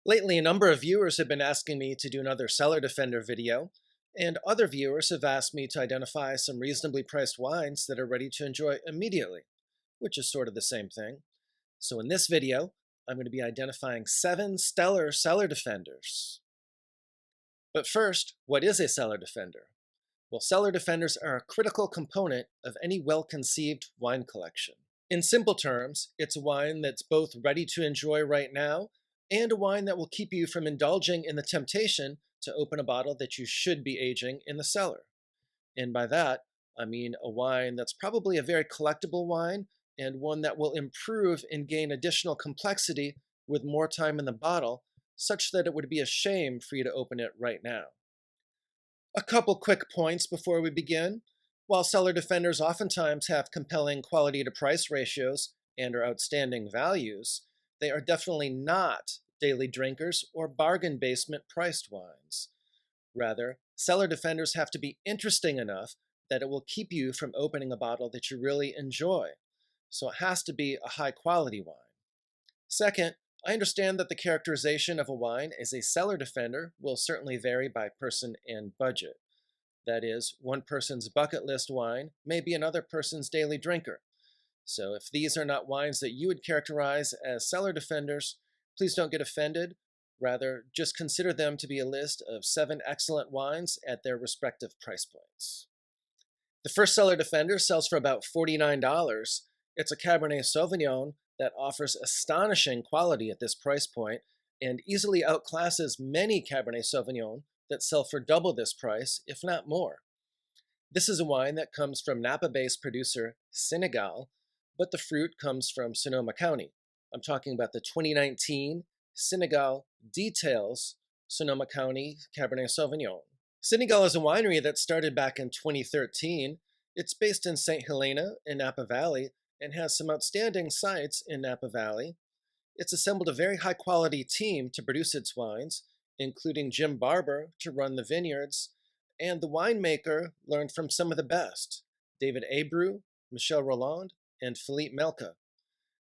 Lately, a number of viewers have been asking me to do another Cellar Defender video, and other viewers have asked me to identify some reasonably priced wines that are ready to enjoy immediately, which is sort of the same thing. So in this video, I'm going to be identifying 7 stellar Cellar Defenders. But first, what is a Cellar Defender? Well, Cellar Defenders are a critical component of any well-conceived wine collection. In simple terms, it's a wine that's both ready to enjoy right now and a wine that will keep you from indulging in the temptation to open a bottle that you should be aging in the cellar. And by that, I mean a wine that's probably a very collectible wine and one that will improve and gain additional complexity with more time in the bottle, such that it would be a shame for you to open it right now. A couple quick points before we begin. While Cellar Defenders oftentimes have compelling quality to price ratios and are outstanding values, they are definitely not daily drinkers or bargain basement priced wines. Rather, Cellar Defenders have to be interesting enough that it will keep you from opening a bottle that you really enjoy. So it has to be a high quality wine. Second, I understand that the characterization of a wine as a Cellar Defender will certainly vary by person and budget. That is, one person's bucket list wine may be another person's daily drinker. So if these are not wines that you would characterize as Cellar Defenders, please don't get offended. Rather, just consider them to be a list of 7 excellent wines at their respective price points. The first Cellar Defender sells for about $49. It's a Cabernet Sauvignon that offers astonishing quality at this price point and easily outclasses many Cabernet Sauvignon that sell for double this price, if not more. This is a wine that comes from Napa-based producer Sinegal, but the fruit comes from Sonoma County. I'm talking about the 2019 Sinegal Details Sonoma County Cabernet Sauvignon. Sinegal is a winery that started back in 2013. It's based in St. Helena in Napa Valley and has some outstanding sites in Napa Valley. It's assembled a very high-quality team to produce its wines, including Jim Barber to run the vineyards, and the winemaker learned from some of the best, David Abreu, Michel Roland, and Philippe Melka.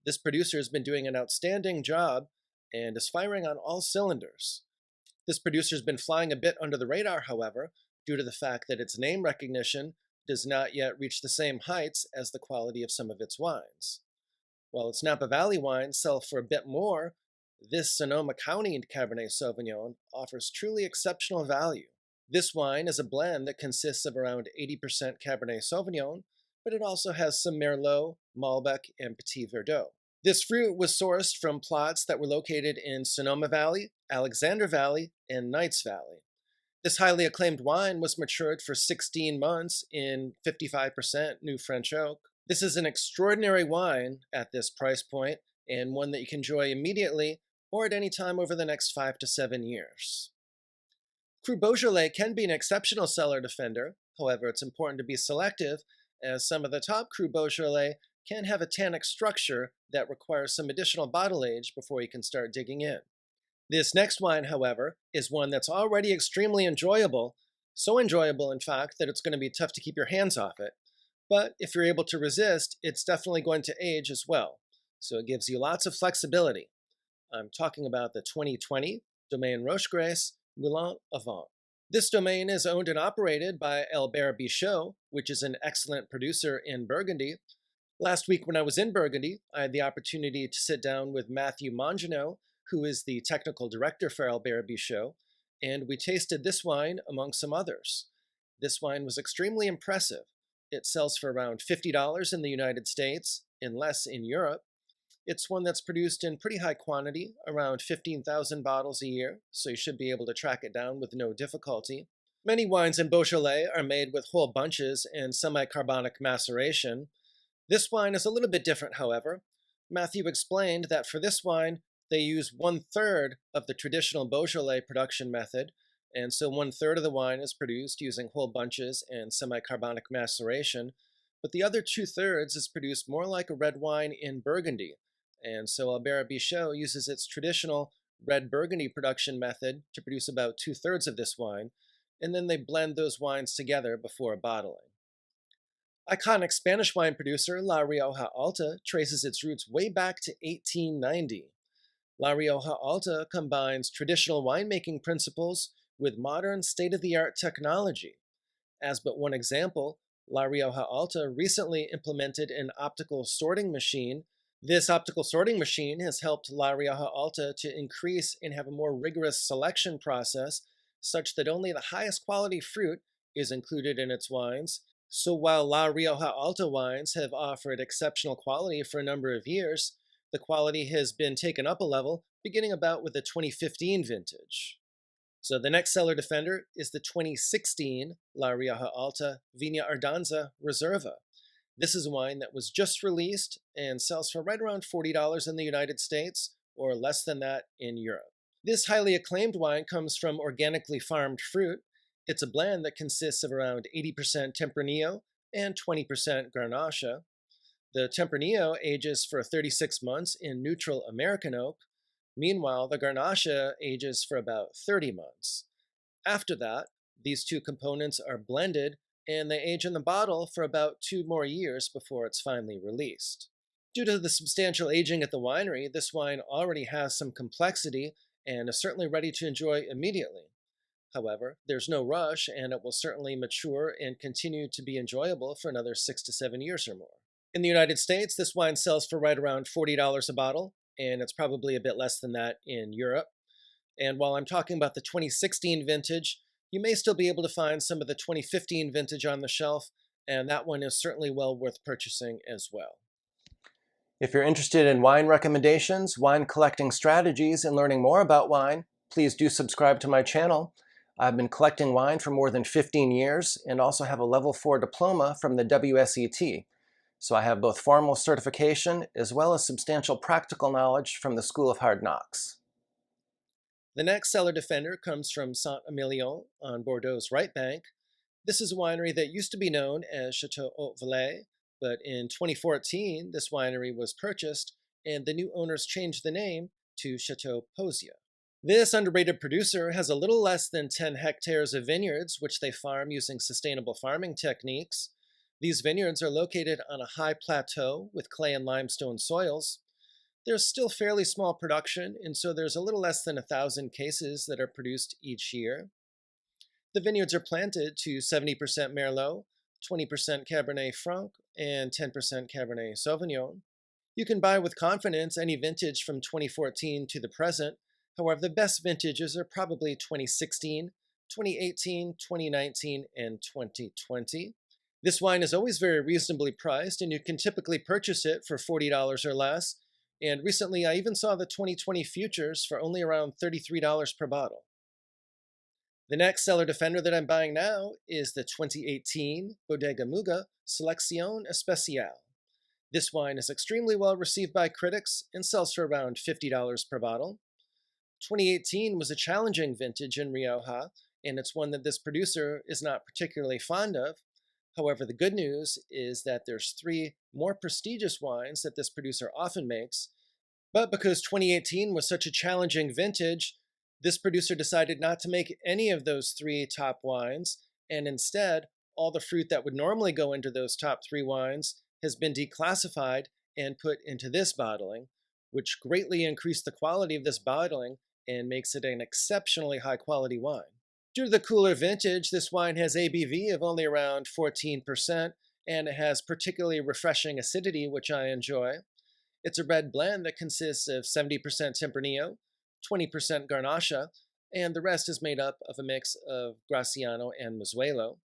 This producer has been doing an outstanding job and is firing on all cylinders. This producer has been flying a bit under the radar, however, due to the fact that its name recognition does not yet reach the same heights as the quality of some of its wines. While its Napa Valley wines sell for a bit more, this Sonoma County Cabernet Sauvignon offers truly exceptional value. This wine is a blend that consists of around 80% Cabernet Sauvignon, but it also has some Merlot, Malbec, and Petit Verdot. This fruit was sourced from plots that were located in Sonoma Valley, Alexander Valley, and Knights Valley. This highly acclaimed wine was matured for 16 months in 55% new French oak. This is an extraordinary wine at this price point and one that you can enjoy immediately or at any time over the next 5 to 7 years. Cru Beaujolais can be an exceptional Cellar Defender. However, it's important to be selective as some of the top Cru Beaujolais can have a tannic structure that requires some additional bottle age before you can start digging in. This next wine, however, is one that's already extremely enjoyable, so enjoyable in fact that it's going to be tough to keep your hands off it. But if you're able to resist, it's definitely going to age as well, so it gives you lots of flexibility. I'm talking about the 2020 Domaine Rochegrès Moulin-A-Vent. This domain is owned and operated by Albert Bichot, which is an excellent producer in Burgundy. Last week when I was in Burgundy, I had the opportunity to sit down with Matthew Mongeneau, who is the technical director for Albert Bichot, and we tasted this wine among some others. This wine was extremely impressive. It sells for around $50 in the United States and less in Europe. It's one that's produced in pretty high quantity, around 15,000 bottles a year, so you should be able to track it down with no difficulty. Many wines in Beaujolais are made with whole bunches and semi-carbonic maceration. This wine is a little bit different, however. Matthew explained that for this wine, they use 1/3 of the traditional Beaujolais production method, and so 1/3 of the wine is produced using whole bunches and semi-carbonic maceration, but the other 2/3 is produced more like a red wine in Burgundy, and so Albert Bichot uses its traditional red Burgundy production method to produce about 2/3 of this wine, and then they blend those wines together before bottling. Iconic Spanish wine producer La Rioja Alta traces its roots way back to 1890. La Rioja Alta combines traditional winemaking principles with modern state-of-the-art technology. As but one example, La Rioja Alta recently implemented an optical sorting machine. This optical sorting machine has helped La Rioja Alta to increase and have a more rigorous selection process such that only the highest quality fruit is included in its wines. So while La Rioja Alta wines have offered exceptional quality for a number of years, the quality has been taken up a level beginning about with the 2015 vintage. So the next cellar defender is the 2016 La Rioja Alta Viña Ardanaza Reserva. This is a wine that was just released and sells for right around $40 in the United States or less than that in Europe. This highly acclaimed wine comes from organically farmed fruit. It's a blend that consists of around 80% Tempranillo and 20% Grenache. The Tempranillo ages for 36 months in neutral American oak. Meanwhile, the Grenache ages for about 30 months. After that, these two components are blended and they age in the bottle for about 2 more years before it's finally released. Due to the substantial aging at the winery, this wine already has some complexity and is certainly ready to enjoy immediately. However, there's no rush and it will certainly mature and continue to be enjoyable for another 6 to 7 years or more. In the United States, this wine sells for right around $40 a bottle, and it's probably a bit less than that in Europe. And while I'm talking about the 2016 vintage, you may still be able to find some of the 2015 vintage on the shelf, and that one is certainly well worth purchasing as well. If you're interested in wine recommendations, wine collecting strategies, and learning more about wine, please do subscribe to my channel. I've been collecting wine for more than 15 years and also have a level 4 diploma from the WSET. So I have both formal certification as well as substantial practical knowledge from the School of Hard Knocks. The next cellar defender comes from Saint-Emilion on Bordeaux's right bank. This is a winery that used to be known as Chateau Haute-Vallée, but in 2014 this winery was purchased and the new owners changed the name to Chateau Poesia. This underrated producer has a little less than 10 hectares of vineyards which they farm using sustainable farming techniques. These vineyards are located on a high plateau with clay and limestone soils. There's still fairly small production, and so there's a little less than 1,000 cases that are produced each year. The vineyards are planted to 70% Merlot, 20% Cabernet Franc, and 10% Cabernet Sauvignon. You can buy with confidence any vintage from 2014 to the present. However, the best vintages are probably 2016, 2018, 2019, and 2020. This wine is always very reasonably priced, and you can typically purchase it for $40 or less. And recently, I even saw the 2020 futures for only around $33 per bottle. The next cellar defender that I'm buying now is the 2018 Bodegas Muga Seleccion Especiale. This wine is extremely well received by critics and sells for around $50 per bottle. 2018 was a challenging vintage in Rioja, and it's one that this producer is not particularly fond of. However, the good news is that there's 3 more prestigious wines that this producer often makes, but because 2018 was such a challenging vintage, this producer decided not to make any of those 3 top wines, and instead, all the fruit that would normally go into those top 3 wines has been declassified and put into this bottling, which greatly increased the quality of this bottling and makes it an exceptionally high quality wine. Due to the cooler vintage, this wine has ABV of only around 14%, and it has particularly refreshing acidity, which I enjoy. It's a red blend that consists of 70% Tempranillo, 20% Grenache, and the rest is made up of a mix of Graciano and Mossuelo.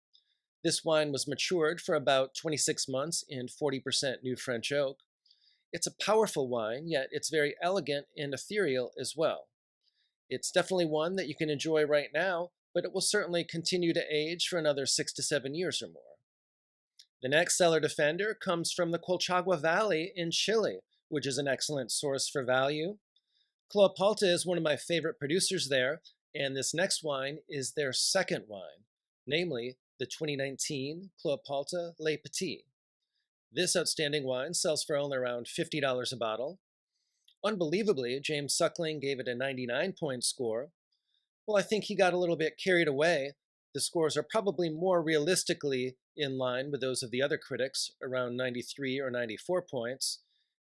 This wine was matured for about 26 months in 40% new French oak. It's a powerful wine, yet it's very elegant and ethereal as well. It's definitely one that you can enjoy right now, but it will certainly continue to age for another 6 to 7 years or more. The next cellar defender comes from the Colchagua Valley in Chile, which is an excellent source for value. Clos Apalta is one of my favorite producers there, and this next wine is their second wine, namely the 2019 Clos Apalta Le Petit. This outstanding wine sells for only around $50 a bottle. Unbelievably, James Suckling gave it a 99-point score. Well, I think he got a little bit carried away. The scores are probably more realistically in line with those of the other critics, around 93 or 94 points.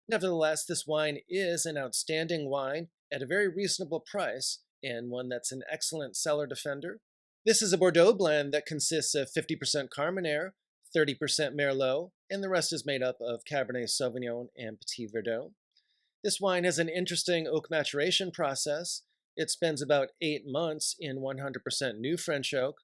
Nevertheless, this wine is an outstanding wine, at a very reasonable price and one that's an excellent cellar defender. This is a Bordeaux blend that consists of 50% Carmenere, 30% Merlot, and the rest is made up of Cabernet Sauvignon and Petit Verdot. This wine has an interesting oak maturation process. It spends about 8 months in 100% new French oak,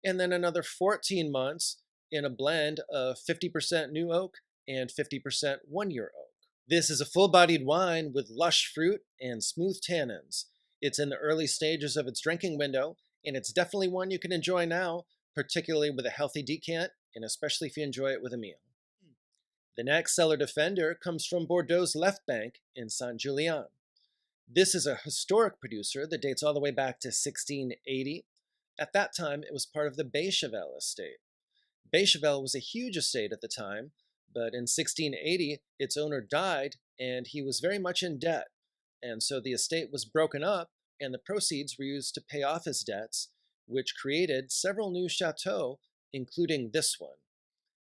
and then another 14 months in a blend of 50% new oak and 50% one-year oak. This is a full-bodied wine with lush fruit and smooth tannins. It's in the early stages of its drinking window, and it's definitely one you can enjoy now, particularly with a healthy decant, and especially if you enjoy it with a meal. The next cellar defender comes from Bordeaux's left bank in Saint-Julien. This is a historic producer that dates all the way back to 1680. At that time, it was part of the Bechevel estate. Bechevel was a huge estate at the time, but in 1680, its owner died and he was very much in debt. And so the estate was broken up and the proceeds were used to pay off his debts, which created several new chateaux, including this one,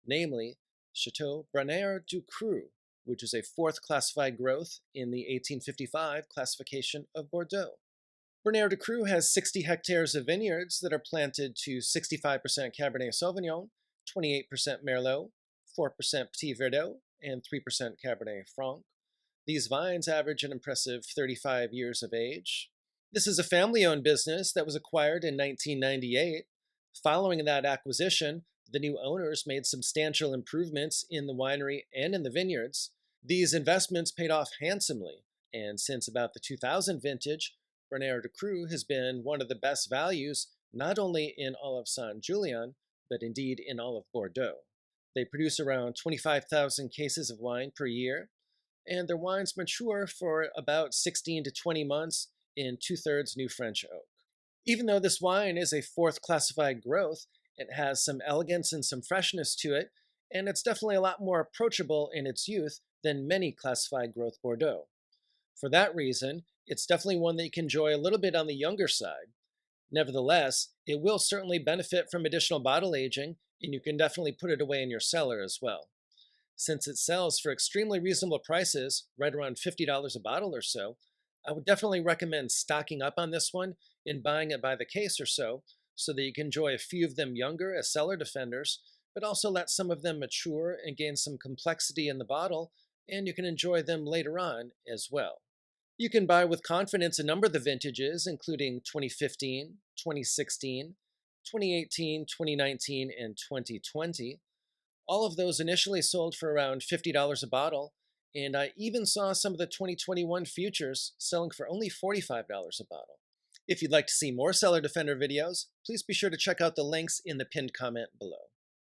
namely Chateau Branaire-Ducru, which is a fourth classified growth in the 1855 classification of Bordeaux. Branaire-Ducru has 60 hectares of vineyards that are planted to 65% Cabernet Sauvignon, 28% Merlot, 4% Petit Verdot, and 3% Cabernet Franc. These vines average an impressive 35 years of age. This is a family-owned business that was acquired in 1998. Following that acquisition, the new owners made substantial improvements in the winery and in the vineyards. These investments paid off handsomely, and since about the 2000 vintage, Branaire-Ducru has been one of the best values not only in all of Saint-Julien, but indeed in all of Bordeaux. They produce around 25,000 cases of wine per year, and their wines mature for about 16 to 20 months in 2/3 new French oak. Even though this wine is a fourth classified growth, it has some elegance and some freshness to it, and it's definitely a lot more approachable in its youth than many classified growth Bordeaux. For that reason, it's definitely one that you can enjoy a little bit on the younger side. Nevertheless, it will certainly benefit from additional bottle aging, and you can definitely put it away in your cellar as well. Since it sells for extremely reasonable prices, right around $50 a bottle or so, I would definitely recommend stocking up on this one and buying it by the case or so that you can enjoy a few of them younger as cellar defenders, but also let some of them mature and gain some complexity in the bottle, and you can enjoy them later on as well. You can buy with confidence a number of the vintages, including 2015, 2016, 2018, 2019, and 2020. All of those initially sold for around $50 a bottle, and I even saw some of the 2021 futures selling for only $45 a bottle. If you'd like to see more Cellar Defender videos, please be sure to check out the links in the pinned comment below.